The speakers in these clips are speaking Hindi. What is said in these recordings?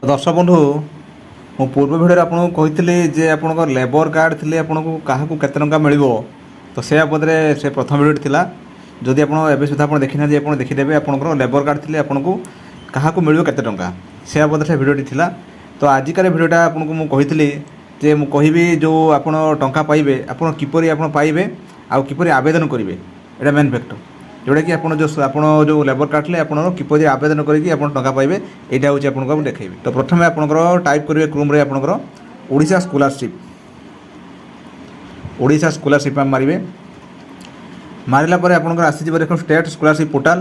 दर्शक बंधु मो पूर्व भिडियो आपको कही जे आप लेबर कार्ड थी आपको क्या केते टंका मिल तो से बाबद से प्रथम भिडियो थिला जदि आप सुधा आप देखी ना आप देखीदे आप लेबर कार्ड थी आपको क्या मिल केते टंका से बाबद से भिडियोटी थिला। तो आजिकार भिडियोटा आपको मुझे जे मु कहबी जो आप टंका पाइबे आप किपरि आप पाइबे आउ किपरि आवेदन करेंगे यहाँ मेन फैक्टर जोटा कि आप जो लेबर काटले आप किपरि आवेदन करके आप टंका पाइबे यहाँ हूँ आपको देखी। तो प्रथम आपंकर टाइप करेंगे क्रोम आपंकर ओडिशा स्कॉलरशिप आप मारे मारला आपंकर आसीज देख स्टेट स्कॉलरशिप पोर्टाल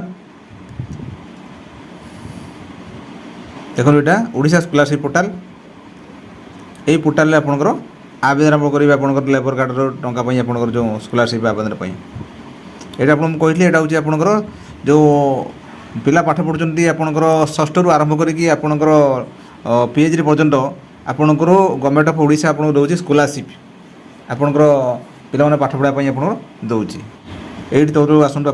देखो यहाँ ओडिशा स्कॉलरशिप पोर्टाल यही पोर्टाल आपंकर आवेदन करेंगे आप लेबर कार्ड टंका आपंकर जो स्कॉलरशिप आवेदन ये आपको कहली यहाँ हूँ आपंकर जो पिला पाठ पढ़ुंट आपंकर षष्ठ रु आरंभ करके आपंकर पीएचडी पर्यंत आपंकर गवर्नमेंट ऑफ ओडिशा आपको दूसरी स्कॉलरशिप आपंकर पिला पाठ पढ़ाई आप दूसरी ये तौर आसतु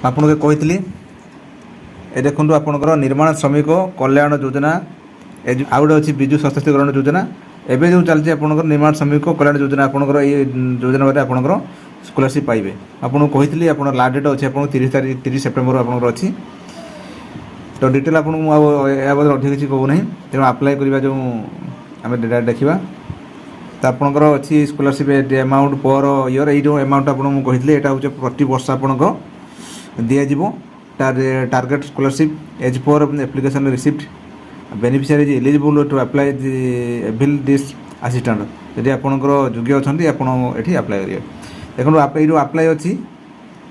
आपको कही ये देखो आपंकर निर्माण श्रमिक कल्याण योजना आउ गोटे अच्छी विजु सशक्तिकरण योजना एवं जो चलती आपंकर निर्माण श्रमिक कल्याण योजना आपंकर ये योजना बारे आपंकर स्कॉलरशिप पाइबे आपको कही आप लास्ट डेट अच्छे आप 30 सेप्टेम्बर आपंकर अच्छी। तो डिटेल आपको मुझे अधिक किसी कहूना तेणु आप्लाय करवा जो आम देखा तो आपंकर अच्छी स्कॉलरशिप अमाउंट पर ईयर ये जो अमाउंट आपको कही यहाँ हूँ प्रति वर्ष आपको दिज्व टारगेट स्कॉलरशिप एज पर application receipt beneficiary is eligible to apply avail this assistant यदि आपंकर योग्य अच्छा आपड़ी अप्लाई करेंगे। देखो आप जो अप्लाई अच्छी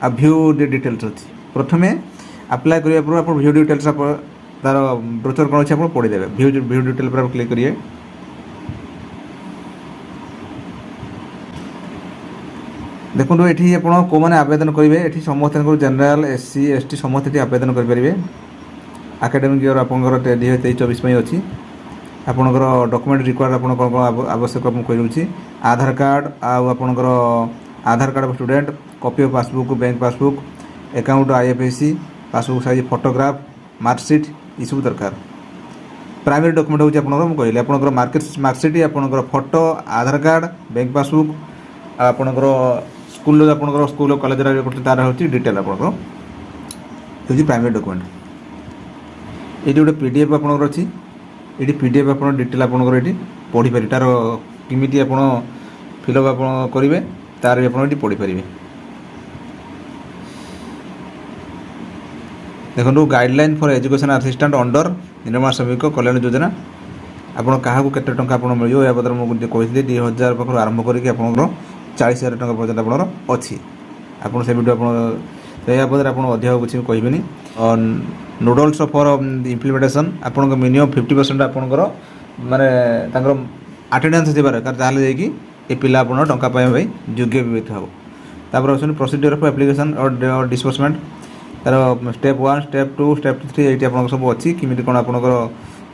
आ भ्यू डिटेल्स अच्छी प्रथमे अप्लाई करने पूर्व आप भ्यू डिटेल्स तार ब्रोचर कौन अच्छे आप पढ़ीदेवे भ्यू डिटेल पर क्लिक करिए। देखो ये आप कौ मैंने आवेदन करेंगे ये समस्त जनरल एससी एसटी समस्त आवेदन करेंगे। एकेडमिक ईयर आपंकर 2023-24 अच्छी आपंकर डॉक्यूमेंट रिक्वायर्ड आप कौन कौन आवश्यक कही आधार कार्ड आपंकर Aadhaar card student copy of passbook bank passbook account IFSC passbook size photograph marksheet ये सब दरकार। प्राइमरी डॉक्यूमेंट हूँ आप कहली आपंकर मार्कशीट आपंकर फोटो आधार कार्ड बैंक पासबुक आपंकर स्कूल कॉलेज तार हूँ डिटेल आपंकर हूँ प्राइमरी डॉक्यूमेंट। ये गोटे पीडीएफ आपंकर अच्छी ये पीडीएफ आप डिटेल आपंकर ये पढ़ी पारे तार किमिटी आप फिलअप आप करेंगे तार भी आप पढ़ी पारे। देखो guideline for education assistant under निर्माण श्रमिक कल्याण योजना आपड़ क्या केते टंका आप मिल या बदल मुझे कही 2000 पाखर आरंभ करके आपंकर 40,000 टंका पर्यटन आपंकर अच्छी आपड़ से वीडियो आप अधिक किसी कहबेनि। और नोडल्स फॉर इम्प्लीमेंटेशन आपन मिनिमम 50% आपंकर माने अटेंडेंस देवार ताल ये पिला आप टंका पाई योग्य हम तापर अच्छे प्रोसीड्यूर ऑफ एप्लिकेशन और डिस्बर्समेंट तार स्टेप 1 स्टेप 2 स्टेप 3 ये आप सब अच्छी किमी कौन आपंकर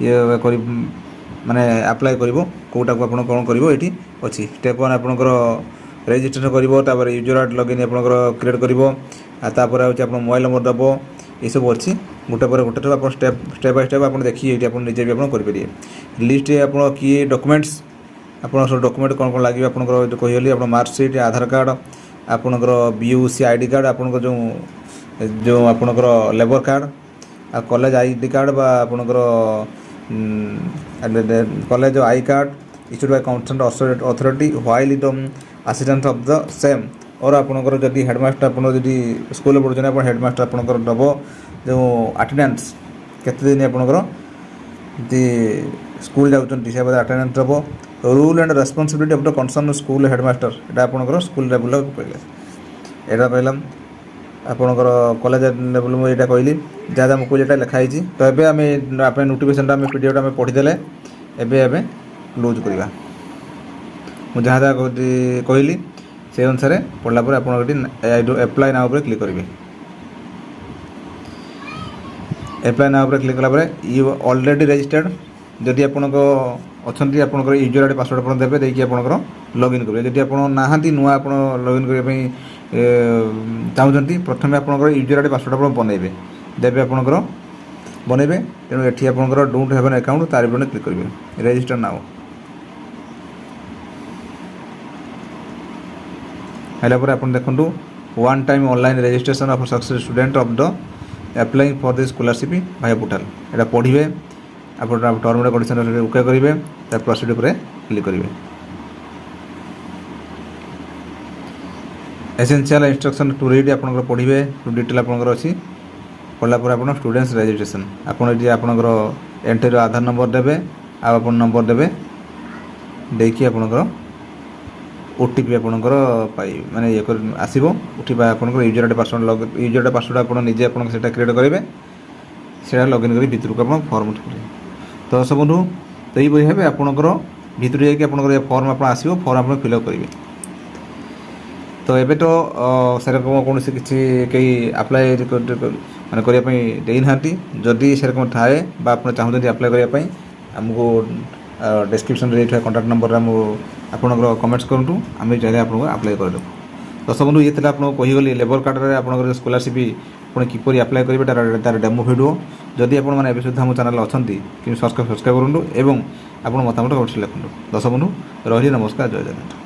ये माने अप्लाई कर कौटा को आप कौन कर ये अच्छी स्टेप 1 आपंकर रेजिस्ट्रेशन कर यूजर आईडी लॉगिन आपंकर क्रिएट कर मोबाइल नंबर दब ये सब अच्छी गोटे पर गोटे आप स्टेप बाय स्टेप आप देखिए ये निजे भी करेंगे। लिस्ट आप किए डॉक्यूमेंट्स आप डॉक्यूमेंट कौन कौन लगे आपंकर जो कहली आप मार्कशीट आधार कार्ड आपंकर बीयूसी आईडी कार्ड आपंकर जो आपंकर लेबर कार्ड आ कॉलेज आईडी कार्ड बा आपंकर college I card issued by concern authority while the assistant of the same और आपंकर जदि हेडमास्टर आप स्कूल पढ़ुना आप हेडमास्टर आपंकर दब जो अटेंडेंस केते दिन आपंकर स्कूल जाऊँच से अटेंडेंस दब rule and responsibility of the concern school headmaster यहाँ आपंकर स्कूल लेवल कहले यहाँ कहला आपंकर कॉलेज लेवल मुझे यहाँ कहली जहाँ जहाँ मुझे यहाँ लिखाई। तो ये आम नोटिफिकेशन पीडीएफ आम पढ़ीदे एवं क्लोज करवा मुझे जहाँ जहाँ कहली से अनुसार पढ़ला आप एप्लाय नाउ पर क्लिक करेंगे। एप्लाय नाउ पर क्लिक कला यू ऑलरेडी रजिस्टर्ड जदि आपन अच्छा आपंकर यूजर आईडी पासवर्ड आप देते देखिए आपंकर लॉगिन करेंगे। जब आप नहांती नुआ आप लॉगिन करने चाहते प्रथम आपंकर यूजर आईडी पासवर्ड आप बनइबे देवे आपंकर ବନେଇବେ। ତେଣୁ ଏଠି ଆପଣଙ୍କର ଡୋଣ୍ଟ ହ୍ୟାଭ୍ ଆନ୍ ଆକାଉଣ୍ଟ ତାରି ଉପରେ କ୍ଲିକ୍ କରିବେ ରେଜିଷ୍ଟର ନାଓ। ହେଲା ପରେ ଆପଣ ଦେଖନ୍ତୁ one time online registration of success student of the applying for the scholarship via portal. ଏଇଟା ପଢ଼ିବେ, ଆପଣ ଟର୍ମ ଆଣ୍ଡ କଣ୍ଡିସନ୍ ଓକେ କରିବେ, ତା ପ୍ରୋସିଡ୍ ଉପରେ କ୍ଲିକ୍ କରିବେ। ଏସେନ୍ସିଆଲ୍ ଇନଷ୍ଟ୍ରକ୍ସନ୍ ଟୁ ରିଡ୍ ଆପଣଙ୍କର ପଢ଼ିବେ, ଡିଟେଲ୍ ଆପଣଙ୍କର ଅଛି। ପଢ଼ିଲା ପରେ ଆପଣ ଷ୍ଟୁଡେଣ୍ଟସ୍ ରେଜିଷ୍ଟ୍ରେସନ୍ ଆପଣ ଏଠି ଆପଣଙ୍କର ଏଣ୍ଟ୍ରିର ଆଧାର ନମ୍ବର ଦେବେ, ଆଉ ଆପଣ ନମ୍ବର ଦେବେ, ଦେଇକି ଆପଣଙ୍କର OTP ଆପଣଙ୍କର ମାନେ ଇଏ ଆସିବ। OTP ଆପଣଙ୍କର user ID password user ID password ଆପଣ ନିଜେ ଆପଣଙ୍କ ସେଇଟା କ୍ରିଏଟ୍ କରିବେ, ସେଇଟା ଲଗ୍ଇନ୍ କରି ଭିତରକୁ ଆପଣ ଫର୍ମ କରିବେ। ତ ବନ୍ଧୁ ତ ଏଇଭଳି ଭାବେ ଆପଣଙ୍କର ଭିତରୁ ଯାଇକି ଆପଣଙ୍କର ଫର୍ମ ଆପଣ ଆସିବ, ଫର୍ମ ଆପଣ ଫିଲ୍ଅପ୍ କରିବେ। ତ ଏବେ ତ ସେରକମ କୌଣସି କିଛି କେହି ଆପ୍ଲାଏ ମାନେ କରିବା ପାଇଁ ଦେଇନାହାନ୍ତି। ଯଦି ସେରକମ ଥାଏ ବା ଆପଣ ଚାହୁଁଛନ୍ତି ଆପ୍ଲାଏ କରିବା ପାଇଁ, ଆମକୁ ଡେସ୍କ୍ରିପ୍ସନ୍ରେ ଦେଇଥିବା କଣ୍ଟାକ୍ଟ ନମ୍ବରରେ ଆପଣଙ୍କର କମେଣ୍ଟସ୍ କରନ୍ତୁ, ଆମେ ଚାହିଁଲେ ଆପଣଙ୍କୁ ଆପ୍ଲାଏ କରିଦେବୁ। ବନ୍ଧୁ ଇଏ ଥିଲା ଆପଣଙ୍କୁ କହିଗଲି ଲେବର କାର୍ଡ଼ରେ ଆପଣଙ୍କର ସ୍କଲାରସିପ୍ ଆପଣ କିପରି ଆପ୍ଲାଏ କରିବେ ତାର ଡେମୋ ଭିଡ଼ିଓ। ଯଦି ଆପଣମାନେ ଏବେ ସୁଦ୍ଧା ଆମ ଚ୍ୟାନେଲ୍ ଅଛନ୍ତି କିନ୍ତୁ ସବସ୍କ୍ରାଇବ୍ କରନ୍ତୁ ଏବଂ ଆପଣ ମତାମତ ଅବশ্যଇ ଲେଖନ୍ତୁ। ବନ୍ଧୁ ରହିଲି, ନମସ୍କାର, ଜୟ ଜଗନ୍ନାଥ।